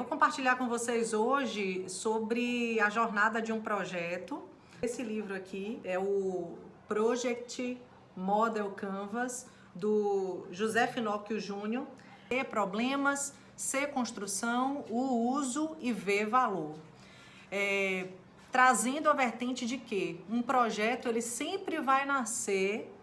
Vou compartilhar com vocês hoje sobre a jornada de um projeto. Esse livro aqui é o Project Model Canvas, do José Finocchio Júnior. E problemas, C, construção, U, uso e V, valor. Trazendo a vertente de que um projeto ele sempre vai nascer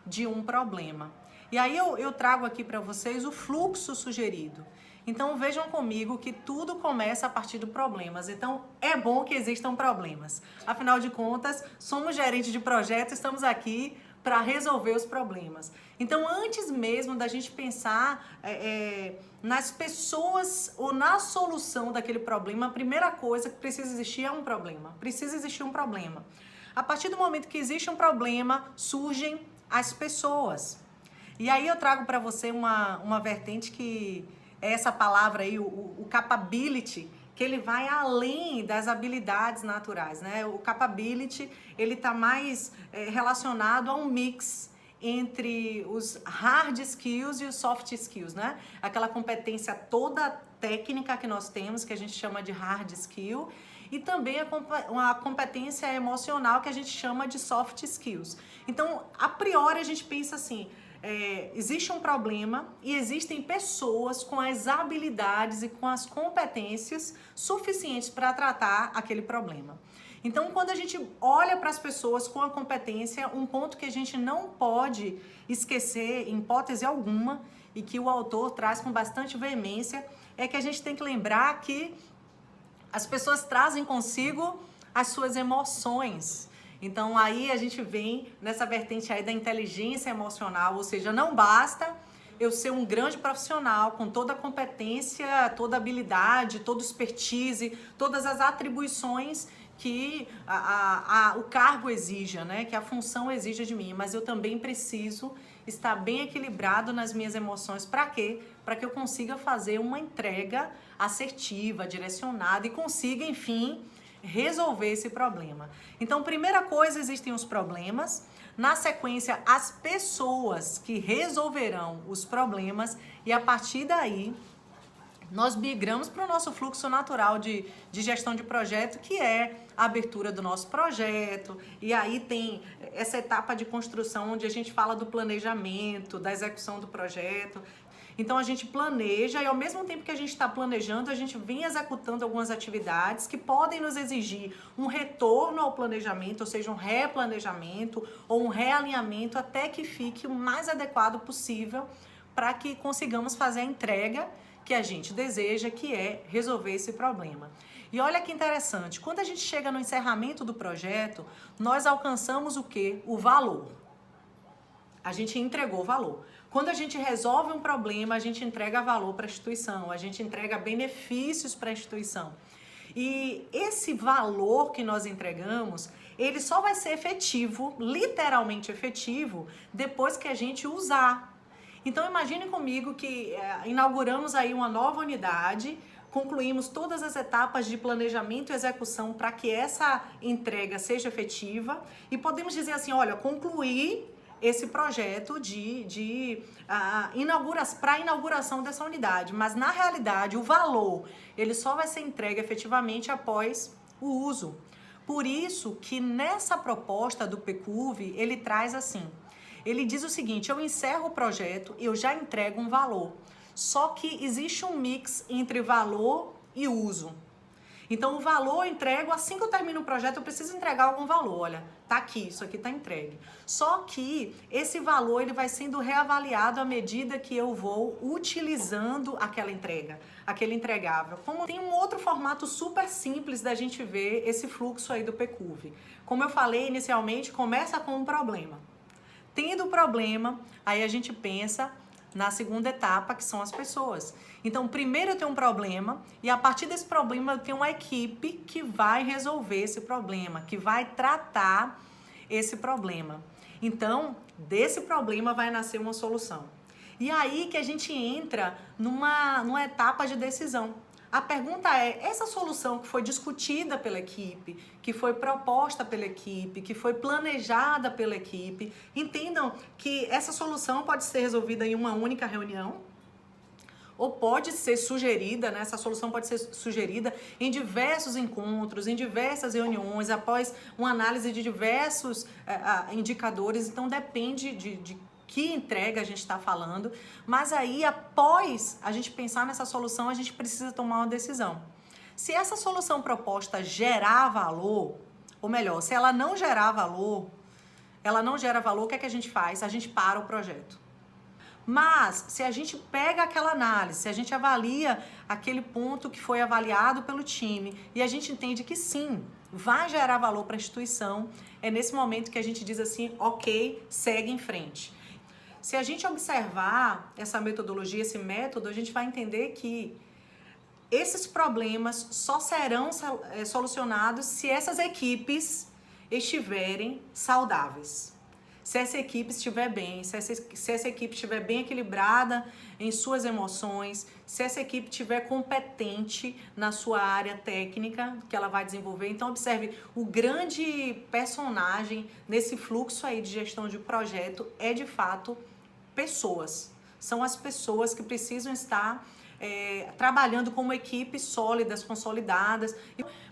de um problema. E aí eu trago aqui para vocês o fluxo sugerido. Então vejam comigo que tudo começa a partir de problemas. Então é bom que existam problemas. Afinal de contas, somos gerentes de projeto, estamos aqui para resolver os problemas. Então antes mesmo da gente pensar nas pessoas ou na solução daquele problema, a primeira coisa que precisa existir é um problema. Precisa existir um problema. A partir do momento que existe um problema, surgem as pessoas. E aí eu trago para você uma vertente que é essa palavra aí, o capability, que ele vai além das habilidades naturais, né? O capability, ele está mais relacionado a um mix entre os hard skills e os soft skills, né? Aquela competência toda técnica que nós temos, que a gente chama de hard skill, e também uma competência emocional que a gente chama de soft skills. Então, a priori, a gente pensa assim, existe um problema e existem pessoas com as habilidades e com as competências suficientes para tratar aquele problema. Então, quando a gente olha para as pessoas com a competência, um ponto que a gente não pode esquecer em hipótese alguma e que o autor traz com bastante veemência é que a gente tem que lembrar que as pessoas trazem consigo as suas emoções. Então aí a gente vem nessa vertente aí da inteligência emocional, ou seja, não basta eu ser um grande profissional com toda a competência, toda a habilidade, toda a expertise, todas as atribuições que o cargo exija, né? Que a função exija de mim, mas eu também preciso estar bem equilibrado nas minhas emoções. Para quê? Para que eu consiga fazer uma entrega assertiva, direcionada e consiga, enfim, resolver esse problema. Então, primeira coisa, existem os problemas. Na sequência, as pessoas que resolverão os problemas e a partir daí nós migramos para o nosso fluxo natural de gestão de projeto, que é a abertura do nosso projeto, e aí tem essa etapa de construção onde a gente fala do planejamento, da execução do projeto. Então a gente planeja e ao mesmo tempo que a gente está planejando, a gente vem executando algumas atividades que podem nos exigir um retorno ao planejamento, ou seja, um replanejamento ou um realinhamento até que fique o mais adequado possível para que consigamos fazer a entrega que a gente deseja, que é resolver esse problema. E olha que interessante, quando a gente chega no encerramento do projeto, nós alcançamos o quê? O valor. A gente entregou valor. Quando a gente resolve um problema, a gente entrega valor para a instituição, a gente entrega benefícios para a instituição. E esse valor que nós entregamos, ele só vai ser efetivo, literalmente efetivo, depois que a gente usar. Então imagine comigo que inauguramos aí uma nova unidade, concluímos todas as etapas de planejamento e execução para que essa entrega seja efetiva e podemos dizer assim, olha, concluí esse projeto para a inauguração dessa unidade, mas na realidade o valor ele só vai ser entregue efetivamente após o uso. Por isso que nessa proposta do PQV ele traz assim, ele diz o seguinte, eu encerro o projeto, eu já entrego um valor, só que existe um mix entre valor e uso. Então o valor eu entrego, assim que eu termino o projeto eu preciso entregar algum valor, olha, tá aqui, isso aqui tá entregue. Só que esse valor ele vai sendo reavaliado à medida que eu vou utilizando aquela entrega, aquele entregável. Como tem um outro formato super simples da gente ver esse fluxo aí do PQV. Como eu falei inicialmente, começa com um problema. Tendo o problema, aí a gente pensa na segunda etapa, que são as pessoas. Então, primeiro eu tenho um problema e a partir desse problema eu tenho uma equipe que vai resolver esse problema, que vai tratar esse problema. Então, desse problema vai nascer uma solução. E aí que a gente entra numa etapa de decisão. A pergunta é, essa solução que foi discutida pela equipe, que foi proposta pela equipe, que foi planejada pela equipe, entendam que essa solução pode ser resolvida em uma única reunião? ou pode ser sugerida, né? Essa solução pode ser sugerida em diversos encontros, em diversas reuniões, após uma análise de diversos indicadores. Então, depende de que entrega a gente está falando. Mas aí, após a gente pensar nessa solução, a gente precisa tomar uma decisão. Se essa solução proposta gerar valor, ou melhor, se ela não gerar valor, o que é que a gente faz? A gente para o projeto. Mas, se a gente pega aquela análise, se a gente avalia aquele ponto que foi avaliado pelo time e a gente entende que sim, vai gerar valor para a instituição, é nesse momento que a gente diz assim, ok, segue em frente. Se a gente observar essa metodologia, esse método, a gente vai entender que esses problemas só serão solucionados se essas equipes estiverem saudáveis. Se essa equipe estiver bem, se essa equipe estiver bem equilibrada em suas emoções, se essa equipe estiver competente na sua área técnica que ela vai desenvolver. Então, observe, o grande personagem nesse fluxo aí de gestão de projeto é, de fato, pessoas. São as pessoas que precisam estar trabalhando como equipes sólidas, consolidadas.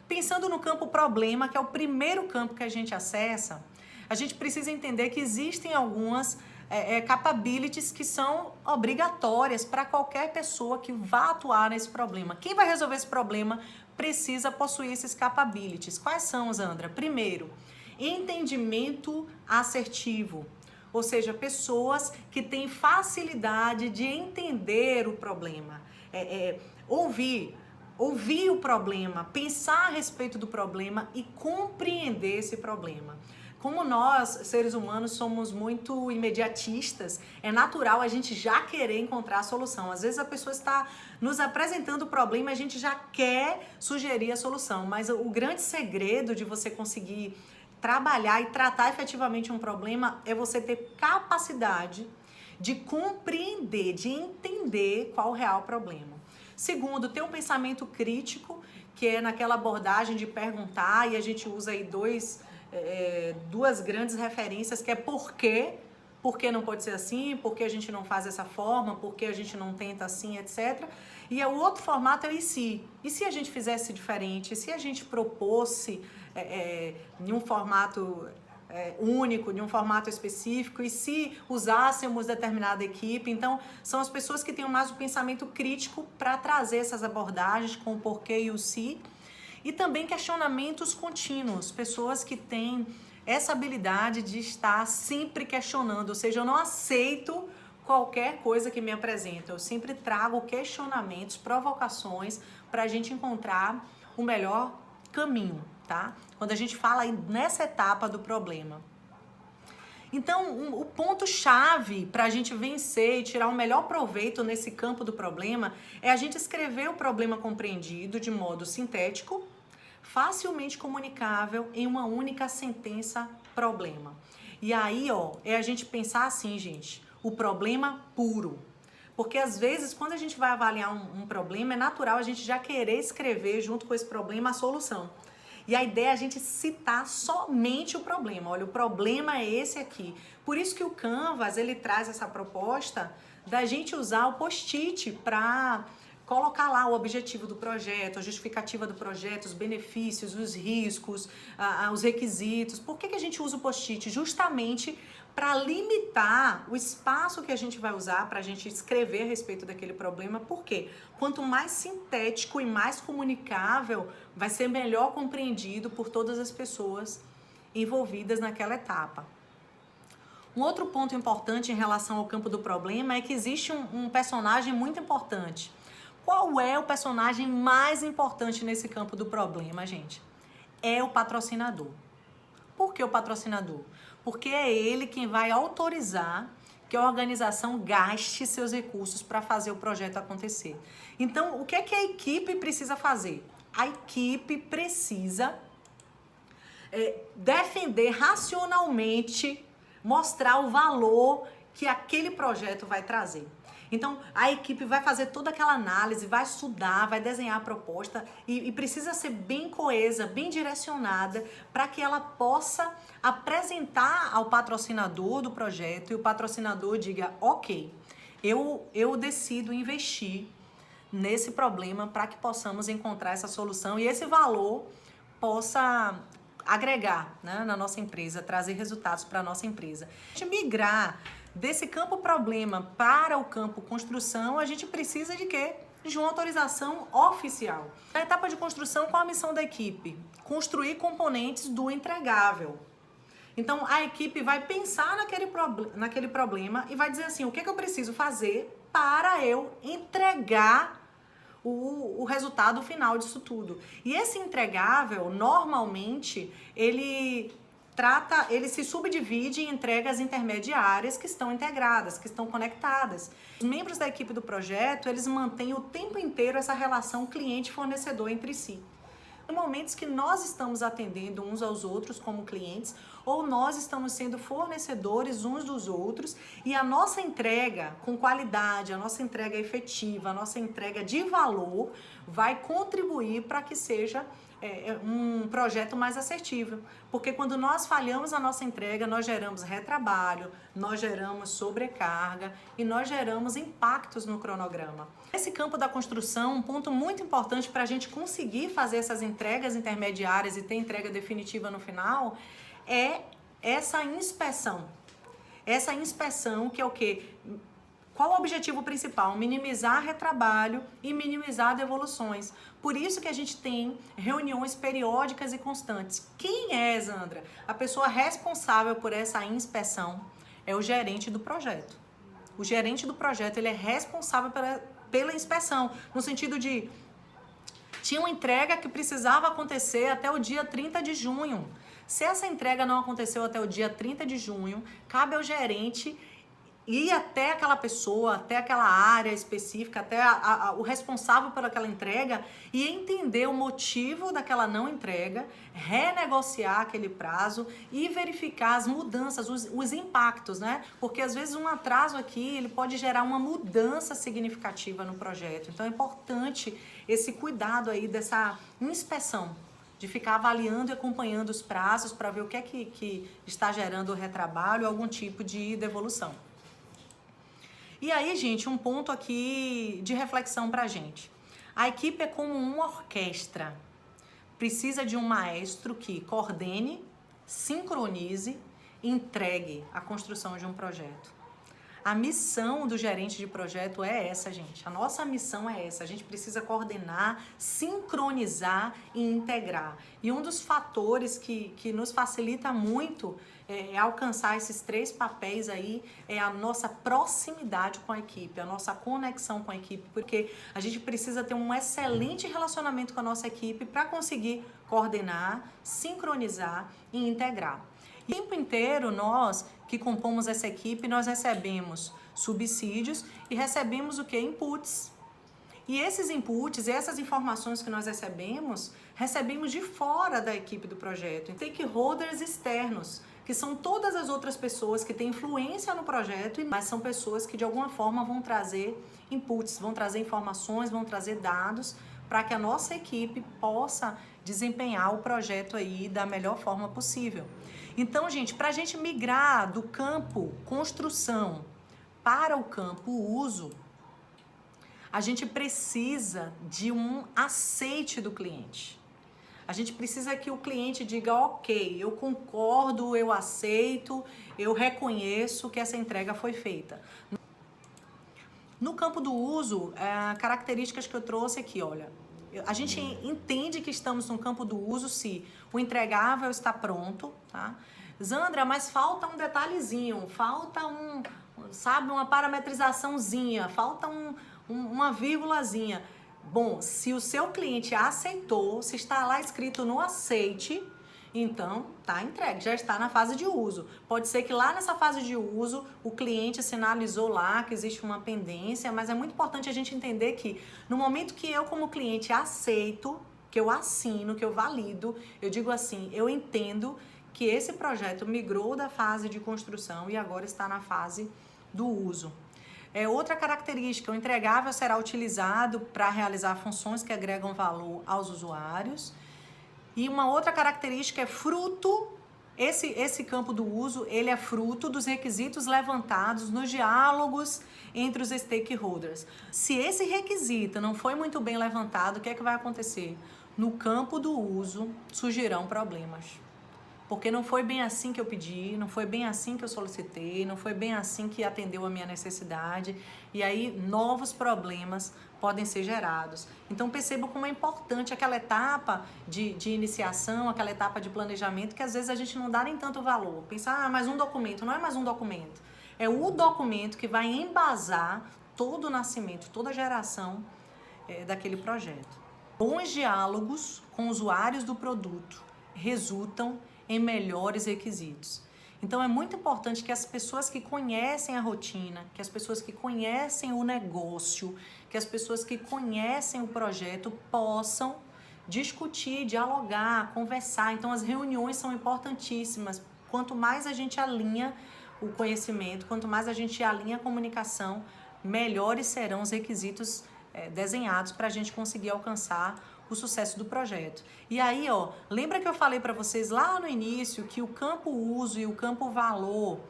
Pensando no campo problema, que é o primeiro campo que a gente acessa, a gente precisa entender que existem algumas capabilities que são obrigatórias para qualquer pessoa que vá atuar nesse problema. Quem vai resolver esse problema precisa possuir esses capabilities. Quais são, Zandra? Primeiro, entendimento assertivo. Ou seja, pessoas que têm facilidade de entender o problema. Ouvir o problema, pensar a respeito do problema e compreender esse problema. Como nós, seres humanos, somos muito imediatistas, é natural a gente já querer encontrar a solução. Às vezes a pessoa está nos apresentando o problema e a gente já quer sugerir a solução. Mas o grande segredo de você conseguir trabalhar e tratar efetivamente um problema é você ter capacidade de compreender, de entender qual o real problema. Segundo, ter um pensamento crítico, que é naquela abordagem de perguntar, e a gente usa aí duas grandes referências, que é por que não pode ser assim, por que a gente não faz dessa forma, por que a gente não tenta assim, etc. E o outro formato é o e se? E se a gente fizesse diferente? E se a gente propôsse em um formato único, de um formato específico, e se usássemos determinada equipe? Então, são as pessoas que têm mais o pensamento crítico para trazer essas abordagens com o porquê e o se. E também questionamentos contínuos, pessoas que têm essa habilidade de estar sempre questionando, ou seja, eu não aceito qualquer coisa que me apresenta, eu sempre trago questionamentos, provocações para a gente encontrar o melhor caminho, tá? Quando a gente fala aí nessa etapa do problema. Então, o ponto-chave para a gente vencer e tirar o melhor proveito nesse campo do problema é a gente escrever o problema compreendido de modo sintético, facilmente comunicável em uma única sentença problema. E aí, é a gente pensar assim, gente, o problema puro. Porque às vezes, quando a gente vai avaliar um problema, é natural a gente já querer escrever junto com esse problema a solução. E a ideia é a gente citar somente o problema. Olha, o problema é esse aqui. Por isso que o Canvas, ele traz essa proposta da gente usar o post-it para colocar lá o objetivo do projeto, a justificativa do projeto, os benefícios, os riscos, os requisitos. Por que a gente usa o post-it? Justamente para limitar o espaço que a gente vai usar para a gente escrever a respeito daquele problema. Por quê? Quanto mais sintético e mais comunicável, vai ser melhor compreendido por todas as pessoas envolvidas naquela etapa. Um outro ponto importante em relação ao campo do problema é que existe um personagem muito importante. Qual é o personagem mais importante nesse campo do problema, gente? É o patrocinador. Por que o patrocinador? Porque é ele quem vai autorizar que a organização gaste seus recursos para fazer o projeto acontecer. Então, o que é que a equipe precisa fazer? A equipe precisa defender racionalmente, mostrar o valor que aquele projeto vai trazer. Então, a equipe vai fazer toda aquela análise, vai estudar, vai desenhar a proposta e precisa ser bem coesa, bem direcionada para que ela possa apresentar ao patrocinador do projeto e o patrocinador diga, ok, eu decido investir nesse problema para que possamos encontrar essa solução e esse valor possa agregar, né, na nossa empresa, trazer resultados para a nossa empresa. A gente migrar desse campo problema para o campo construção, a gente precisa de quê? De uma autorização oficial. Na etapa de construção, qual a missão da equipe? Construir componentes do entregável. Então, a equipe vai pensar naquele problema e vai dizer assim, o que eu preciso fazer para eu entregar o resultado final disso tudo. E esse entregável, normalmente, ele se subdivide em entregas intermediárias que estão integradas, que estão conectadas. Os membros da equipe do projeto, eles mantêm o tempo inteiro essa relação cliente-fornecedor entre si. No momentos que nós estamos atendendo uns aos outros como clientes, ou nós estamos sendo fornecedores uns dos outros, e a nossa entrega com qualidade, a nossa entrega efetiva, a nossa entrega de valor vai contribuir para que seja um projeto mais assertivo. Porque quando nós falhamos a nossa entrega, nós geramos retrabalho, nós geramos sobrecarga e nós geramos impactos no cronograma. Esse campo da construção, um ponto muito importante para a gente conseguir fazer essas entregas intermediárias e ter entrega definitiva no final, é essa inspeção. Essa inspeção que é o quê? Qual o objetivo principal? Minimizar retrabalho e minimizar devoluções. Por isso que a gente tem reuniões periódicas e constantes. Quem é, Zandra? A pessoa responsável por essa inspeção é o gerente do projeto. O gerente do projeto, ele é responsável pela inspeção, no sentido de tinha uma entrega que precisava acontecer até o dia 30 de junho. Se essa entrega não aconteceu até o dia 30 de junho, cabe ao gerente ir até aquela pessoa, até aquela área específica, até o responsável por aquela entrega e entender o motivo daquela não entrega, renegociar aquele prazo e verificar as mudanças, os impactos, né? Porque às vezes um atraso aqui, ele pode gerar uma mudança significativa no projeto. Então é importante esse cuidado aí dessa inspeção, de ficar avaliando e acompanhando os prazos para ver o que é que está gerando retrabalho, algum tipo de devolução. E aí, gente, um ponto aqui de reflexão pra gente. A equipe é como uma orquestra. Precisa de um maestro que coordene, sincronize e entregue a construção de um projeto. A missão do gerente de projeto é essa, gente. A nossa missão é essa. A gente precisa coordenar, sincronizar e integrar. E um dos fatores que nos facilita muito alcançar esses 3 papéis aí é a nossa proximidade com a equipe, a nossa conexão com a equipe, porque a gente precisa ter um excelente relacionamento com a nossa equipe para conseguir coordenar, sincronizar e integrar. O tempo inteiro nós que compomos essa equipe, nós recebemos subsídios e recebemos o que? Inputs. E esses inputs, essas informações que nós recebemos de fora da equipe do projeto. Stakeholders externos, que são todas as outras pessoas que têm influência no projeto, mas são pessoas que de alguma forma vão trazer inputs, vão trazer informações, vão trazer dados para que a nossa equipe possa desempenhar o projeto aí da melhor forma possível. Então, gente, para a gente migrar do campo construção para o campo uso, a gente precisa de um aceite do cliente. A gente precisa que o cliente diga, ok, eu concordo, eu aceito, eu reconheço que essa entrega foi feita. No campo do uso, características que eu trouxe aqui, olha, a gente entende que estamos no campo do uso se o entregável está pronto, tá? Zandra, mas falta um detalhezinho, falta uma parametrizaçãozinha, falta uma vírgulazinha. Bom, se o seu cliente aceitou, se está lá escrito no aceite, então tá entregue, já está na fase de uso. Pode ser que lá nessa fase de uso o cliente sinalizou lá que existe uma pendência, mas é muito importante a gente entender que no momento que eu como cliente aceito, que eu assino, que eu valido, eu digo assim, eu entendo que esse projeto migrou da fase de construção e agora está na fase do uso. Outra característica, o entregável será utilizado para realizar funções que agregam valor aos usuários. E uma outra característica é fruto Esse campo do uso, ele é fruto dos requisitos levantados nos diálogos entre os stakeholders. Se esse requisito não foi muito bem levantado, o que é que vai acontecer? No campo do uso surgirão problemas. Porque não foi bem assim que eu pedi, não foi bem assim que eu solicitei, não foi bem assim que atendeu a minha necessidade. E aí novos problemas podem ser gerados. Então perceba como é importante aquela etapa de iniciação, aquela etapa de planejamento, que às vezes a gente não dá nem tanto valor. Pensar, mais um documento, não é mais um documento. É o documento que vai embasar todo o nascimento, toda a geração daquele projeto. Bons diálogos com usuários do produto resultam em melhores requisitos. Então é muito importante que as pessoas que conhecem a rotina, que as pessoas que conhecem o negócio, que as pessoas que conhecem o projeto possam discutir, dialogar, conversar. Então as reuniões são importantíssimas. Quanto mais a gente alinha o conhecimento, quanto mais a gente alinha a comunicação, melhores serão os requisitos desenhados para a gente conseguir alcançar o sucesso do projeto. E aí, ó, lembra que eu falei para vocês lá no início que o campo uso e o campo valor,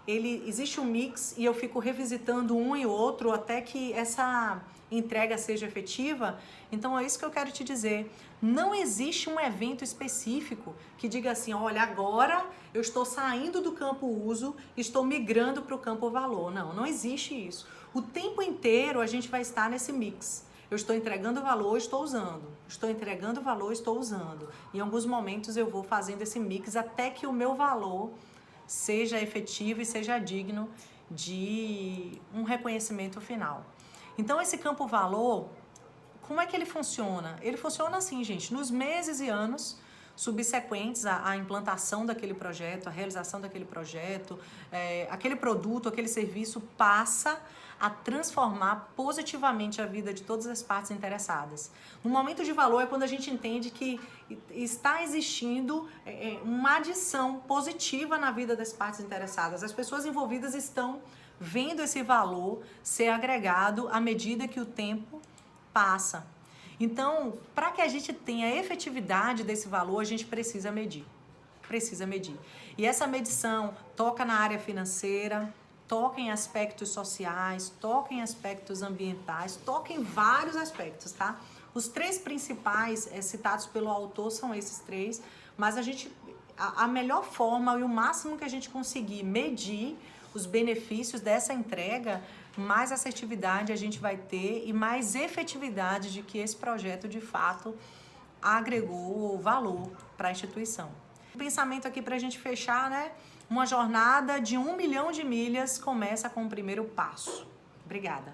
existe um mix e eu fico revisitando um e outro até que essa entrega seja efetiva? Então é isso que eu quero te dizer. Não existe um evento específico que diga assim, olha, agora eu estou saindo do campo uso, estou migrando para o campo valor. Não, não existe isso. O tempo inteiro a gente vai estar nesse mix. Eu estou entregando valor, estou usando. Estou entregando valor, estou usando. Em alguns momentos eu vou fazendo esse mix até que o meu valor seja efetivo e seja digno de um reconhecimento final. Então esse campo valor, como é que ele funciona? Ele funciona assim, gente, nos meses e anos subsequentes à implantação daquele projeto, à realização daquele projeto, aquele produto, aquele serviço passa a transformar positivamente a vida de todas as partes interessadas. No momento de valor é quando a gente entende que está existindo uma adição positiva na vida das partes interessadas. As pessoas envolvidas estão vendo esse valor ser agregado à medida que o tempo passa. Então, para que a gente tenha a efetividade desse valor, a gente precisa medir. Precisa medir. E essa medição toca na área financeira, toca em aspectos sociais, toca em aspectos ambientais, toca em vários aspectos, tá? Os três principais citados pelo autor são esses três, mas a melhor forma e o máximo que a gente conseguir medir os benefícios dessa entrega, mais assertividade a gente vai ter e mais efetividade de que esse projeto de fato agregou valor para a instituição. Pensamento aqui para a gente fechar, né? Uma jornada de 1 milhão de milhas começa com o primeiro passo. Obrigada.